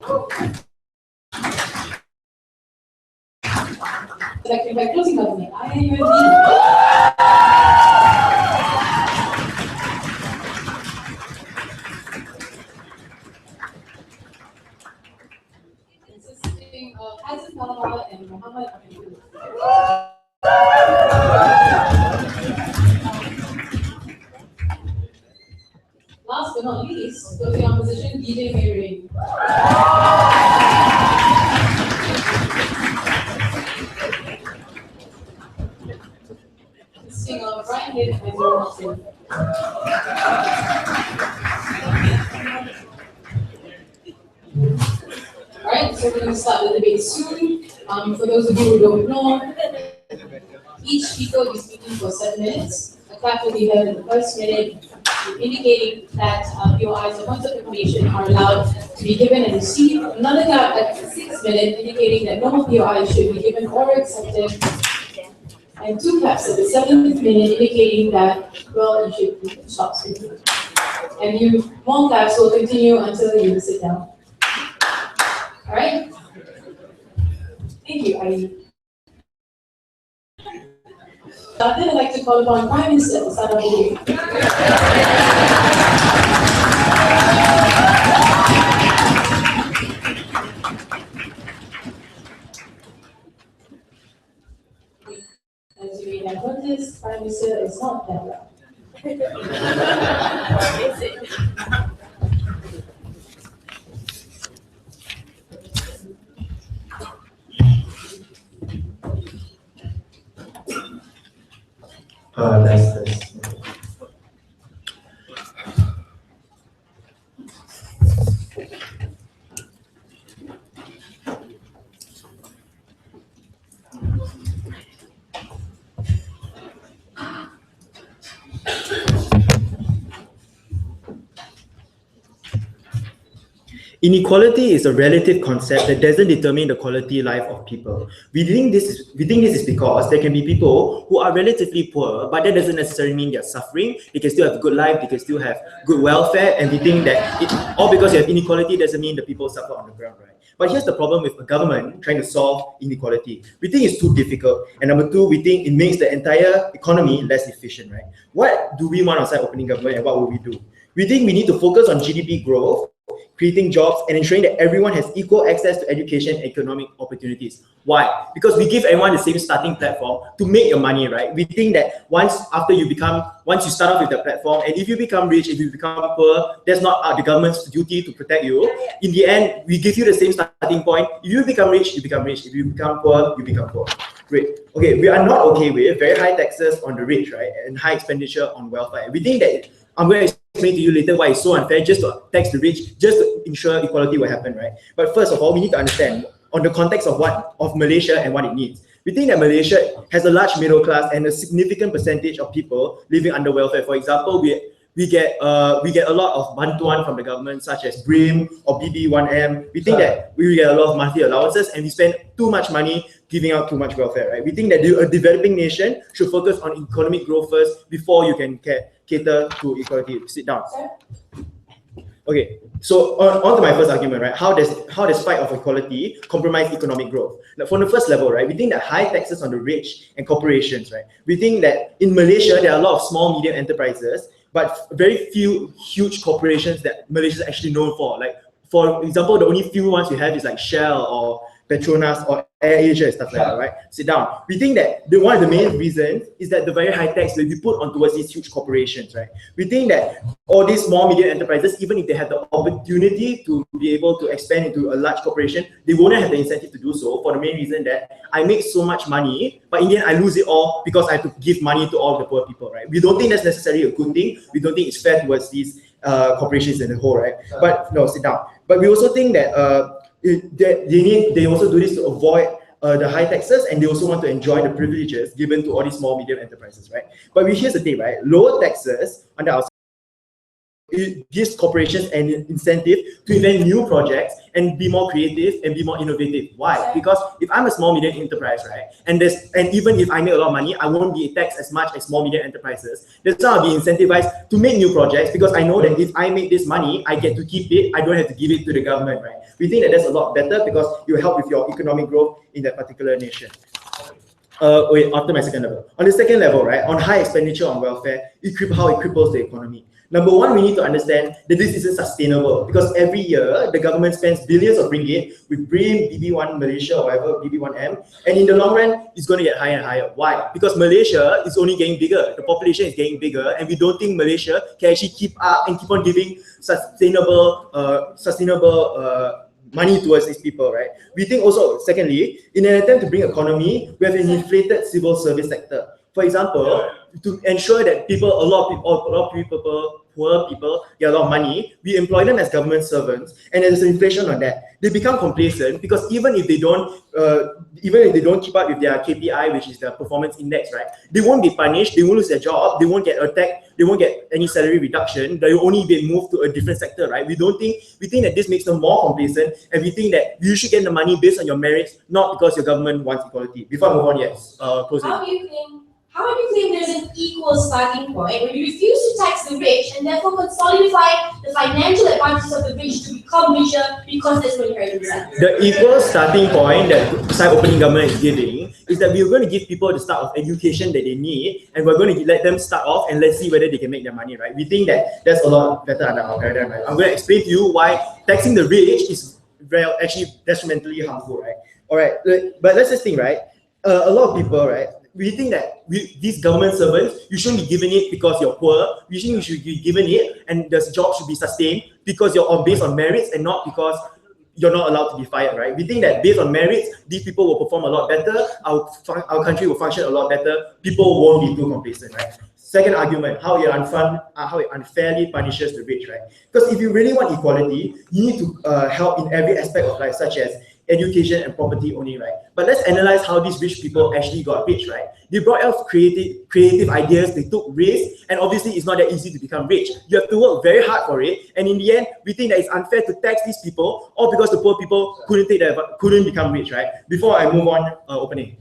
Selected by closing government, IIUM. Consisting of Hazem, Talha, and Mohamad. Last but not least, closing opposition, DJ Seri. Consisting of Brian Hill and Wilson. Alright, so we're going to start the debate soon. For those of you who don't know, each speaker will be speaking for 7 minutes. A clap will be held in the first minute, indicating that POIs or points of information are allowed to be given and received. Another clap at the 6th minute, indicating that no POIs should be given or accepted. And 2 claps at the 7th minute, indicating that, well, you should stop speaking. And more claps will continue until you sit down. All right? Thank you, Arinah. Then I'd like to call upon Prime Minister to start our meeting. As you may have noticed, Prime Minister is not that well. Is it? Nice. Inequality is a relative concept that doesn't determine the quality of life of people. We think this is because there can be people who are relatively poor, but that doesn't necessarily mean they're suffering. They can still have a good life, they can still have good welfare, and we think that all because you have inequality doesn't mean the people suffer on the ground, right? But here's the problem with a government trying to solve inequality. We think it's too difficult. And number 2, we think it makes the entire economy less efficient, right? What do we want outside opening government, and what will we do? We think we need to focus on GDP growth, creating jobs, and ensuring that everyone has equal access to education and economic opportunities. Why? Because we give everyone the same starting platform to make your money, right? We think that once you start off with the platform, and if you become rich, if you become poor, that's not the government's duty to protect you. In the end, we give you the same starting point. If you become rich, you become rich. If you become poor, you become poor. Great. Okay, we are not okay with very high taxes on the rich, right? And high expenditure on welfare. We think that, I'm going to explain to you later why it's so unfair just to tax the rich, just to ensure equality will happen, right? But first of all, we need to understand on the context of Malaysia and what it needs. We think that Malaysia has a large middle class and a significant percentage of people living under welfare. For example, we get a lot of bantuan from the government, such as BRIM or BB1M. We think that we get a lot of monthly allowances, and we spend too much money giving out too much welfare, right? We think that a developing nation should focus on economic growth first before you can cater to equality. Sit down. Okay, so on to my first argument, right? How does fight of equality compromise economic growth? Now, from the first level, right, we think that high taxes on the rich and corporations, right? We think that in Malaysia there are a lot of small, medium enterprises, but very few huge corporations that Malaysia is actually known for. Like, for example, the only few ones we have is like Shell or Petronas or AirAsia and stuff like that, right? Sit down. We think that one of the main reasons is that the very high tax that we put on towards these huge corporations, right? We think that all these small, medium enterprises, even if they have the opportunity to be able to expand into a large corporation, they won't have the incentive to do so, for the main reason that I make so much money, but in the end I lose it all because I have to give money to all the poor people, right? We don't think that's necessarily a good thing. We don't think it's fair towards these corporations in the whole, right? But no, sit down. But we also think that they also do this to avoid the high taxes, and they also want to enjoy the privileges given to all these small medium enterprises, right? But here's the thing, right? Lower taxes under our it gives corporations an incentive to invent new projects and be more creative and be more innovative. Why? Because if I'm a small medium enterprise, right, and even if I make a lot of money, I won't be taxed as much as small medium enterprises. That's why I'll be incentivized to make new projects, because I know that if I make this money, I get to keep it. I don't have to give it to the government, right? We think that that's a lot better because you help with your economic growth in that particular nation. After my second level. On the second level, right, on high expenditure on welfare, how it cripples the economy. Number one, we need to understand that this isn't sustainable, because every year the government spends billions of ringgit with BRIM, BB1 Malaysia, or whatever, BB1M, and in the long run, it's going to get higher and higher. Why? Because Malaysia is only getting bigger, the population is getting bigger, and we don't think Malaysia can actually keep up and keep on giving sustainable money towards these people, right? We think also, secondly, in an attempt to bring economy, we have an inflated civil service sector. For example, to ensure that a lot of people, poor people, get a lot of money, we employ them as government servants, and there's an inflation on that. They become complacent because even if they don't keep up with their KPI, which is the performance index, right, they won't be punished, they won't lose their job, they won't get attacked, they won't get any salary reduction, they will only be moved to a different sector, right? We think that this makes them more complacent, and we think that you should get the money based on your merits, not because your government wants equality. Before I move on, yes, closing. How do you claim there's an equal starting point when you refuse to tax the rich and therefore consolidate the financial advantages of the rich to become richer because there's no inheritance tax? The equal starting point that side-opening government is giving is that we're going to give people the start of education that they need, and we're going to let them start off and let's see whether they can make their money, right? We think that that's a lot better under our paradigm, right? I'm going to explain to you why taxing the rich is actually detrimentally harmful, right? All right, but let's just think, right? A lot of people, right? We think that these government servants, you shouldn't be given it because you're poor. You should be given it, and the job should be sustained because you're based on merits and not because you're not allowed to be fired, right? We think that based on merits, these people will perform a lot better. Our country will function a lot better. People won't be too complacent, right? Second argument, how it unfairly punishes the rich, right? Because if you really want equality, you need to help in every aspect of life, such as education and property only, right? But let's analyze how these rich people actually got rich, right? They brought out creative ideas, they took risks, and obviously it's not that easy to become rich. You have to work very hard for it, and in the end, we think that it's unfair to tax these people, all because the poor people couldn't become rich, right? Before I move on, opening.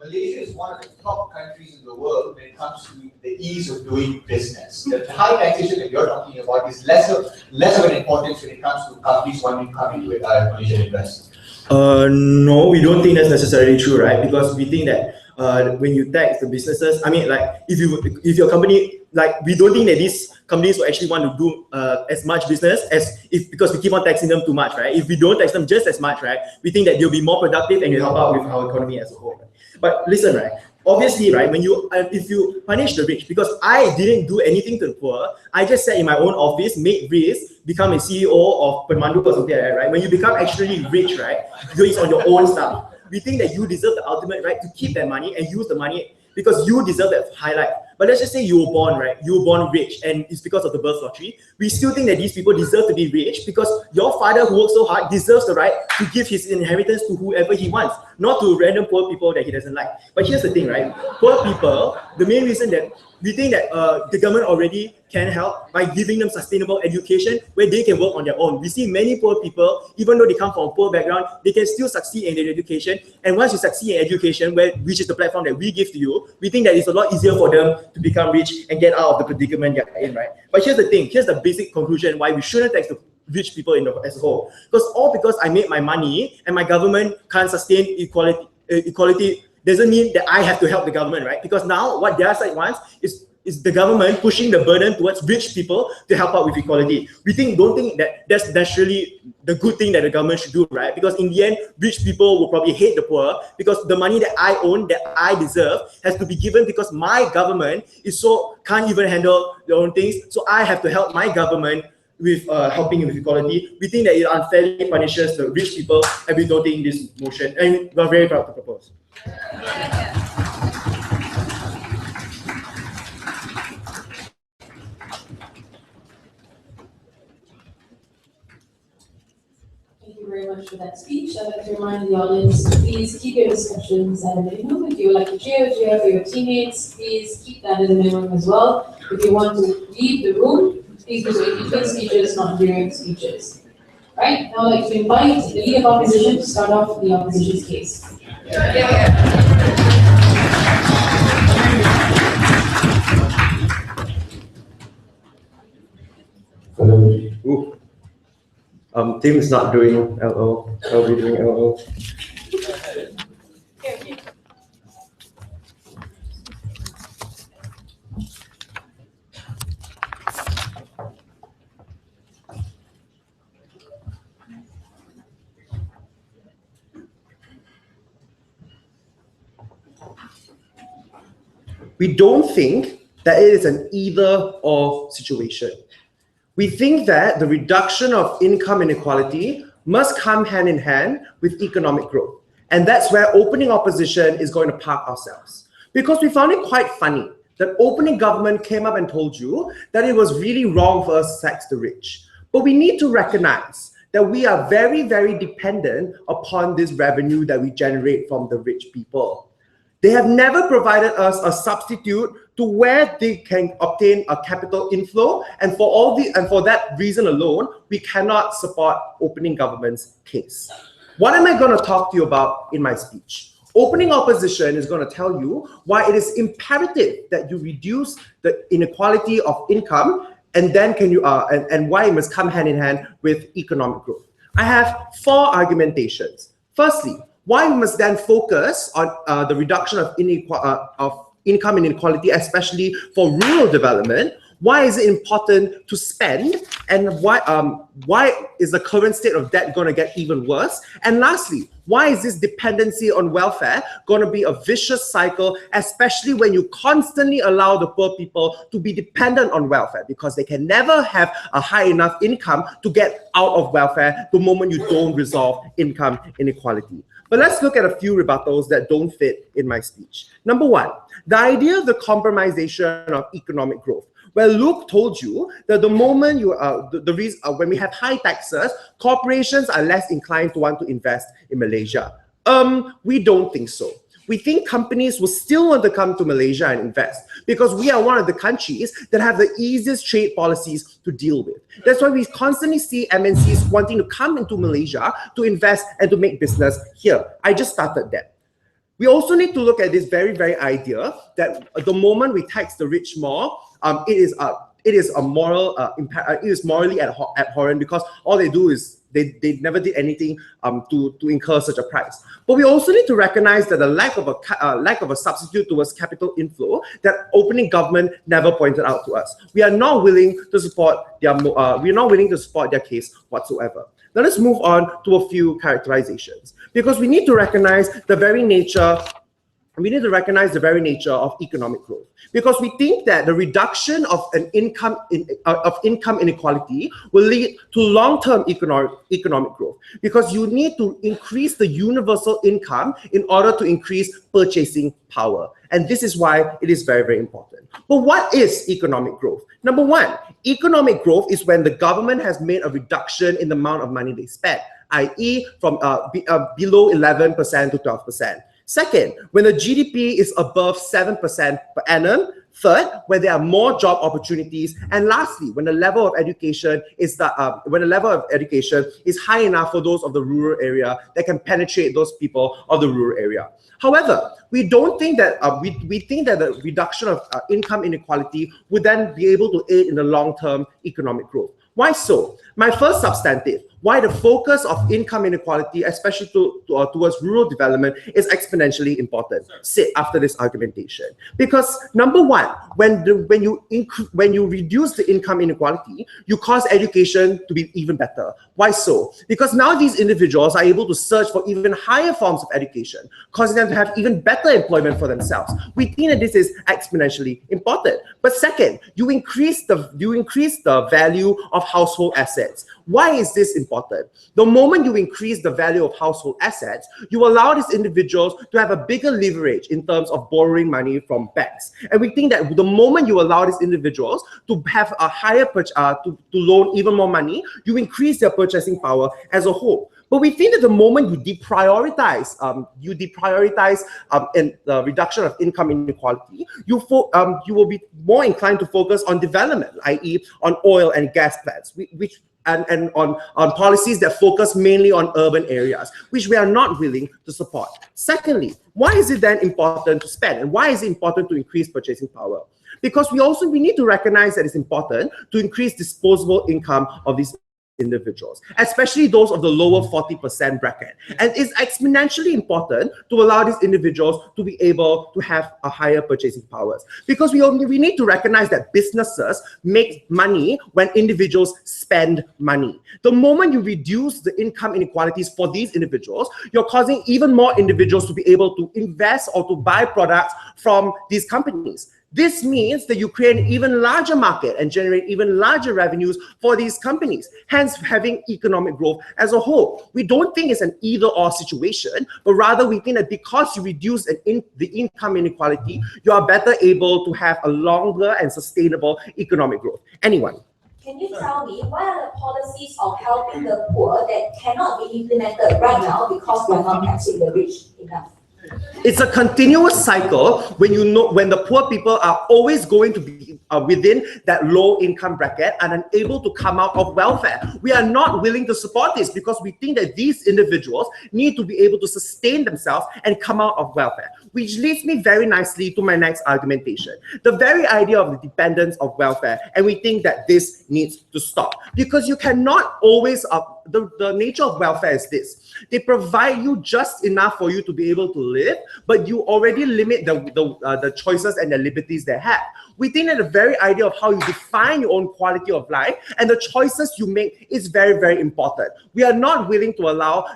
Malaysia is one of the top countries in the world when it comes to the ease of doing business. The high taxation that you're talking about is less of an importance when it comes to companies wanting to come into Malaysia and invest. No, we don't think that's necessarily true, right? Because we think that when you tax the businesses, I mean, like if your company, like we don't think that these companies will actually want to do as much business because we keep on taxing them too much, right? If we don't tax them just as much, right, we think that they'll be more productive and will help out with our economy as a whole. Right? But listen, right? Obviously, right, if you punish the rich, because I didn't do anything to the poor, I just sat in my own office, made risks, become a CEO of Pemandu or something like that, right? When you become actually rich, right, it's on your own stuff. We think that you deserve the ultimate right to keep that money and use the money because you deserve that highlight. But let's just say you were born, right? You were born rich and it's because of the birth lottery. We still think that these people deserve to be rich because your father who worked so hard deserves the right to give his inheritance to whoever he wants, not to random poor people that he doesn't like. But here's the thing, right? Poor people, the main reason that we think that the government already can help by giving them sustainable education where they can work on their own. We see many poor people, even though they come from a poor background, they can still succeed in their education. And once you succeed in education, which is the platform that we give to you, we think that it's a lot easier for them to become rich and get out of the predicament they're in, right? But here's the thing, here's the basic conclusion why we shouldn't tax the rich people as a whole. Because I made my money and my government can't sustain equality doesn't mean that I have to help the government, right? Because now what their side wants is the government pushing the burden towards rich people to help out with equality. Don't think that that's naturally the good thing that the government should do, right? Because in the end, rich people will probably hate the poor because the money that I own, that I deserve, has to be given because my government can't even handle their own things. So I have to help my government with helping with equality. We think that it unfairly punishes the rich people, and we don't think this motion, and we're very proud to propose. Thank you very much for that speech. I'd like to remind the audience to please keep your discussions at a minimum. If you would like to cheer for your teammates, please keep that at a minimum as well. If you want to leave the room, please do so in between speeches, not during speeches. Right, now I'd like to invite the leader of opposition to start off the opposition's case. Hello. Tim is not doing LO. I'll be doing LO. We don't think that it is an either-or situation. We think that the reduction of income inequality must come hand in hand with economic growth. And that's where opening opposition is going to park ourselves. Because we found it quite funny that opening government came up and told you that it was really wrong for us to tax the rich. But we need to recognize that we are very, very dependent upon this revenue that we generate from the rich people. They have never provided us a substitute to where they can obtain a capital inflow, and for that reason alone, we cannot support opening government's case. What am I going to talk to you about in my speech? Opening opposition is going to tell you why it is imperative that you reduce the inequality of income, and then and why it must come hand in hand with economic growth. I have 4 argumentations. Firstly, why we must then focus on the reduction of income inequality, especially for rural development. Why is it important to spend, and why is the current state of debt going to get even worse? And lastly, why is this dependency on welfare going to be a vicious cycle, especially when you constantly allow the poor people to be dependent on welfare, because they can never have a high enough income to get out of welfare the moment you don't resolve income inequality. But let's look at a few rebuttals that don't fit in my speech. Number 1, the idea of the compromisation of economic growth. Well, Luke told you that the moment when we have high taxes, corporations are less inclined to want to invest in Malaysia. We don't think so. We think companies will still want to come to Malaysia and invest because we are one of the countries that have the easiest trade policies to deal with. That's why we constantly see MNCs wanting to come into Malaysia to invest and to make business here. I just started that. We also need to look at this very, very idea that the moment we tax the rich more, it is morally abhorrent, because all they do is they never did anything to incur such a price. But we also need to recognize that the lack of a substitute towards capital inflow that opening government never pointed out to us. We are not willing to support their case whatsoever. Now let's move on to a few characterizations, because we need to recognize the very nature of economic growth, because we think that the reduction of income inequality will lead to long-term economic growth, because you need to increase the universal income in order to increase purchasing power. And this is why it is very, very important. But what is economic growth? Number 1, economic growth is when the government has made a reduction in the amount of money they spend, i.e. from below 11% to 12%. Second, when the GDP is above 7% per annum. Third, when there are more job opportunities. And lastly, when the level of education is high enough for those of the rural area that can penetrate those people of the rural area. However, we don't think that we think that the reduction of income inequality would then be able to aid in the long-term economic growth. Why so? My first substantive, why the focus of income inequality, especially towards rural development, is exponentially important. Sit after this argumentation. Because number 1, when you reduce the income inequality, you cause education to be even better. Why so? Because now these individuals are able to search for even higher forms of education, causing them to have even better employment for themselves. We think that this is exponentially important. But second, you increase the value of household assets. Why is this important? The moment you increase the value of household assets, you allow these individuals to have a bigger leverage in terms of borrowing money from banks. And we think that the moment you allow these individuals to have a higher to loan even more money, you increase their purchasing power as a whole. But we think that the moment you deprioritize in the reduction of income inequality, you will be more inclined to focus on development, i.e. on oil and gas plants, and on policies that focus mainly on urban areas, which we are not willing to support. Secondly, why is it then important to spend, and why is it important to increase purchasing power? Because we need to recognize that it's important to increase disposable income of these individuals, especially those of the lower 40% bracket. And it's exponentially important to allow these individuals to be able to have a higher purchasing powers. Because we need to recognize that businesses make money when individuals spend money. The moment you reduce the income inequalities for these individuals, you're causing even more individuals to be able to invest or to buy products from these companies. This means that you create an even larger market and generate even larger revenues for these companies, hence having economic growth as a whole. We don't think it's an either-or situation, but rather we think that because you reduce the income inequality, you are better able to have a longer and sustainable economic growth. Anyone? Can you tell me what are the policies of helping the poor that cannot be implemented right now because we are not taxing the rich enough? It's a continuous cycle when the poor people are always going to be within that low income bracket and unable to come out of welfare. We are not willing to support this because we think that these individuals need to be able to sustain themselves and come out of welfare. Which leads me very nicely to my next argumentation. The very idea of the dependence of welfare, and we think that this needs to stop. Because you cannot always, the nature of welfare is this. They provide you just enough for you to be able to live, but you already limit the choices and the liberties they have. We think that the very idea of how you define your own quality of life and the choices you make is very, very important. We are not willing to allow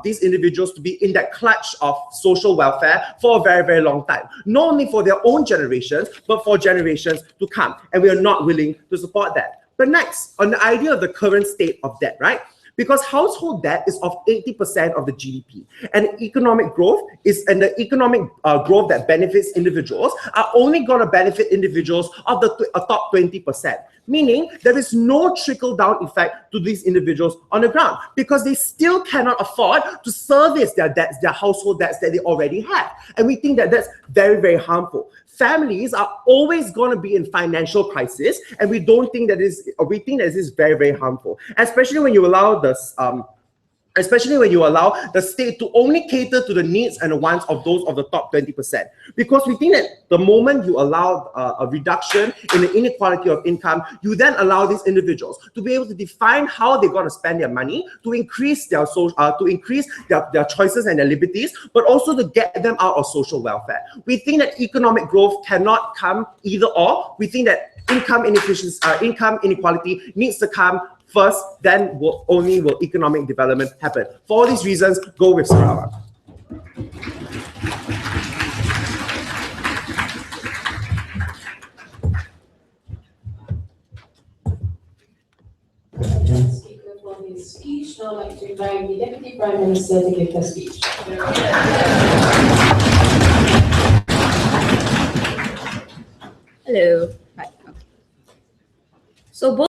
these individuals to be in that clutch of social welfare for a very, very long time. Not only for their own generations, but for generations to come. And we are not willing to support that. But next, on the idea of the current state of debt, right? Because household debt is of 80% of the GDP, and economic growth the economic growth that benefits individuals are only going to benefit individuals of the top 20%. Meaning there is no trickle-down effect to these individuals on the ground because they still cannot afford to service their debts, their household debts that they already have. And we think that that's very, very harmful. Families are always going to be in financial crisis, and we think that this is very, very harmful, especially when you allow the state to only cater to the needs and the wants of those of the top 20%. Because we think that the moment you allow a reduction in the inequality of income, you then allow these individuals to be able to define how they're going to spend their money, to increase their their choices and their liberties, but also to get them out of social welfare. We think that economic growth cannot come either or. We think that income inequality needs to come first, then only will economic development happen. For all these reasons, go with Sarawak. Speaker for his speech. Now I'd like to invite the Deputy Prime Minister to give her speech. Hello. Right. Okay. So both